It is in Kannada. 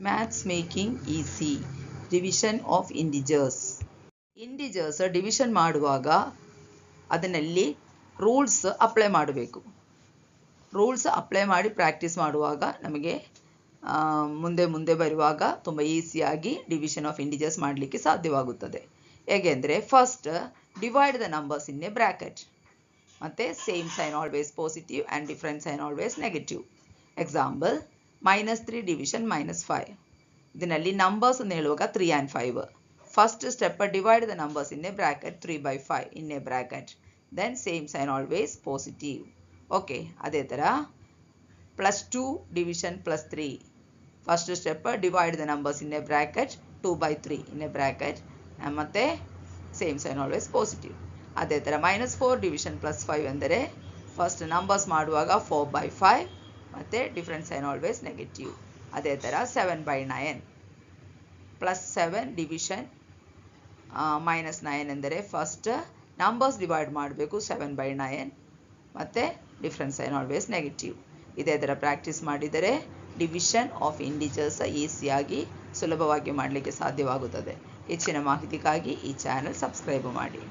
Maths making easy. Division of integers. Integers division ಮಾಡುವಾಗ ಅದರಲ್ಲಿ ರೂಲ್ಸ್ ಅಪ್ಲೈ ಮಾಡಬೇಕು. ರೂಲ್ಸ್ ಅಪ್ಲೈ ಮಾಡಿ ಪ್ರಾಕ್ಟೀಸ್ ಮಾಡುವಾಗ ನಮಗೆ ಮುಂದೆ ಬರುವಾಗ ತುಂಬ ಈಸಿಯಾಗಿ ಡಿವಿಷನ್ ಆಫ್ ಇಂಟಿಜರ್ಸ್ ಮಾಡಲಿಕ್ಕೆ ಸಾಧ್ಯವಾಗುತ್ತದೆ. ಹೇಗೆಂದರೆ first divide the numbers in a bracket, ಮತ್ತು same sign always positive and different sign always negative. Example -3 division -5. ಇದರಲ್ಲಿ ನಂಬರ್ಸ್ ಅಂತ ಹೇಳುವಾಗ 3 and 5. First step divide the numbers in a bracket 3/5 in a bracket, then same sign always positive. Okay, ಅದೇ ಥರ +2 division +3. First step divide the numbers in a bracket 2/3 in a bracket, ಮತ್ತು ಸೇಮ್ ಸೈನ್ ಆಲ್ವೇಸ್ ಪಾಸಿಟಿವ್. ಅದೇ ಥರ -4 ಡಿವಿಷನ್ +5 ಅಂದರೆ ಫಸ್ಟ್ ನಂಬರ್ಸ್ ಮಾಡುವಾಗ 4/5 ಮತ್ತು ಡಿಫ್ರೆಂಟ್ ಸೈನ್ ಆಲ್ವೇಸ್ ನೆಗೆಟಿವ್. ಅದೇ ಥರ 7/9 +7 ಡಿವಿಷನ್ -9 ಎಂದರೆ ಫಸ್ಟ್ ನಂಬರ್ಸ್ ಡಿವೈಡ್ ಮಾಡಬೇಕು 7/9 ಮತ್ತು ಡಿಫ್ರೆಂಟ್ ಸೈನ್ ಆಲ್ವೇಸ್ ನೆಗೆಟಿವ್. ಇದೇ ಥರ ಪ್ರಾಕ್ಟೀಸ್ ಮಾಡಿದರೆ ಡಿವಿಷನ್ ಆಫ್ ಇಂಟಿಜರ್ಸ್ ಈಸಿಯಾಗಿ ಸುಲಭವಾಗಿ ಮಾಡಲಿಕ್ಕೆ ಸಾಧ್ಯವಾಗುತ್ತದೆ. ಹೆಚ್ಚಿನ ಮಾಹಿತಿಗಾಗಿ ಈ ಚಾನಲ್ ಸಬ್ಸ್ಕ್ರೈಬ್ ಮಾಡಿ.